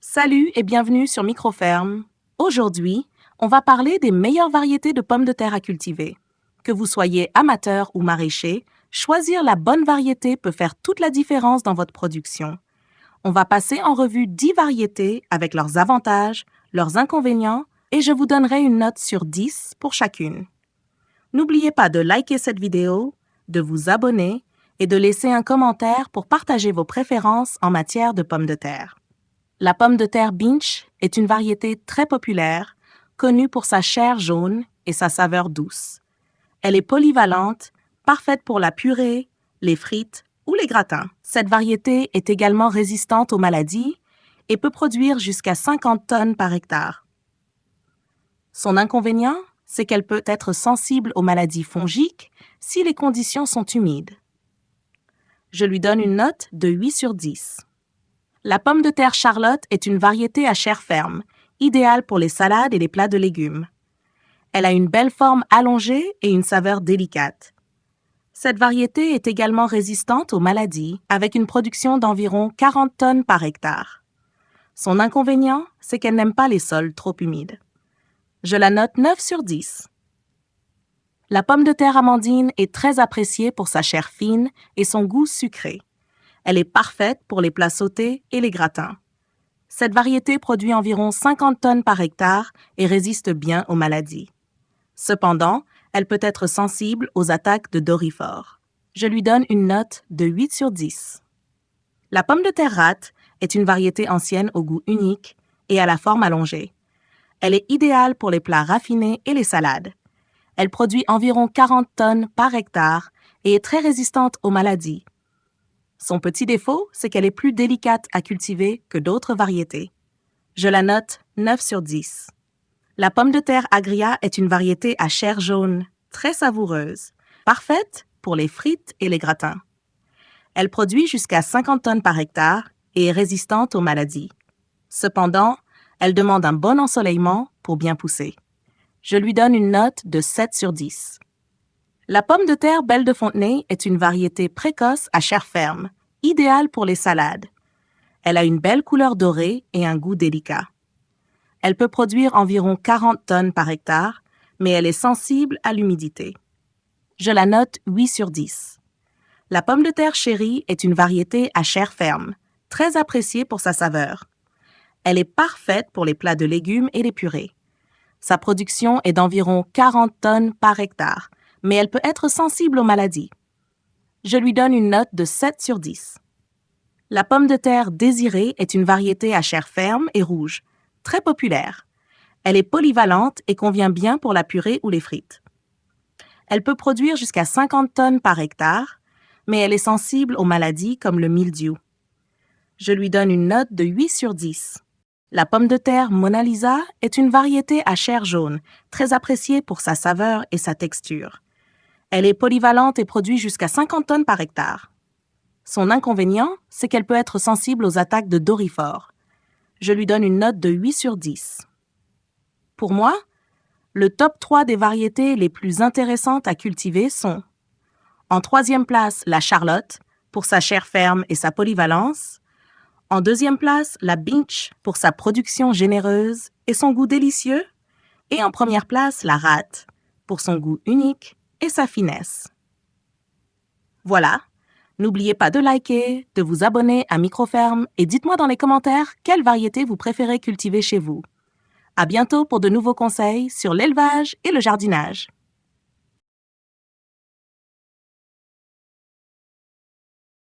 Salut et bienvenue sur Microferme. Aujourd'hui, on va parler des meilleures variétés de pommes de terre à cultiver. Que vous soyez amateur ou maraîcher, choisir la bonne variété peut faire toute la différence dans votre production. On va passer en revue 10 variétés avec leurs avantages, leurs inconvénients et je vous donnerai une note sur 10 pour chacune. N'oubliez pas de liker cette vidéo, de vous abonner et de laisser un commentaire pour partager vos préférences en matière de pommes de terre. La pomme de terre Binch est une variété très populaire, connue pour sa chair jaune et sa saveur douce. Elle est polyvalente, parfaite pour la purée, les frites ou les gratins. Cette variété est également résistante aux maladies et peut produire jusqu'à 50 tonnes par hectare. Son inconvénient, c'est qu'elle peut être sensible aux maladies fongiques si les conditions sont humides. Je lui donne une note de 8 sur 10. La pomme de terre Charlotte est une variété à chair ferme, idéale pour les salades et les plats de légumes. Elle a une belle forme allongée et une saveur délicate. Cette variété est également résistante aux maladies, avec une production d'environ 40 tonnes par hectare. Son inconvénient, c'est qu'elle n'aime pas les sols trop humides. Je la note 9 sur 10. La pomme de terre Amandine est très appréciée pour sa chair fine et son goût sucré. Elle est parfaite pour les plats sautés et les gratins. Cette variété produit environ 50 tonnes par hectare et résiste bien aux maladies. Cependant, elle peut être sensible aux attaques de doryphores. Je lui donne une note de 8 sur 10. La pomme de terre rate est une variété ancienne au goût unique et à la forme allongée. Elle est idéale pour les plats raffinés et les salades. Elle produit environ 40 tonnes par hectare et est très résistante aux maladies. Son petit défaut, c'est qu'elle est plus délicate à cultiver que d'autres variétés. Je la note 9 sur 10. La pomme de terre Agria est une variété à chair jaune, très savoureuse, parfaite pour les frites et les gratins. Elle produit jusqu'à 50 tonnes par hectare et est résistante aux maladies. Cependant, elle demande un bon ensoleillement pour bien pousser. Je lui donne une note de 7 sur 10. La pomme de terre Belle de Fontenay est une variété précoce à chair ferme, idéale pour les salades. Elle a une belle couleur dorée et un goût délicat. Elle peut produire environ 40 tonnes par hectare, mais elle est sensible à l'humidité. Je la note 8 sur 10. La pomme de terre Chérie est une variété à chair ferme, très appréciée pour sa saveur. Elle est parfaite pour les plats de légumes et les purées. Sa production est d'environ 40 tonnes par hectare, mais elle peut être sensible aux maladies. Je lui donne une note de 7 sur 10. La pomme de terre Désirée est une variété à chair ferme et rouge, très populaire. Elle est polyvalente et convient bien pour la purée ou les frites. Elle peut produire jusqu'à 50 tonnes par hectare, mais elle est sensible aux maladies comme le mildiou. Je lui donne une note de 8 sur 10. La pomme de terre Mona Lisa est une variété à chair jaune, très appréciée pour sa saveur et sa texture. Elle est polyvalente et produit jusqu'à 50 tonnes par hectare. Son inconvénient, c'est qu'elle peut être sensible aux attaques de doryphores. Je lui donne une note de 8 sur 10. Pour moi, le top 3 des variétés les plus intéressantes à cultiver sont: en troisième place, la Charlotte, pour sa chair ferme et sa polyvalence. En deuxième place, la Binch, pour sa production généreuse et son goût délicieux. Et en première place, la Rate, pour son goût unique et sa finesse. Voilà, n'oubliez pas de liker, de vous abonner à Microferme et dites-moi dans les commentaires quelle variété vous préférez cultiver chez vous. À bientôt pour de nouveaux conseils sur l'élevage et le jardinage.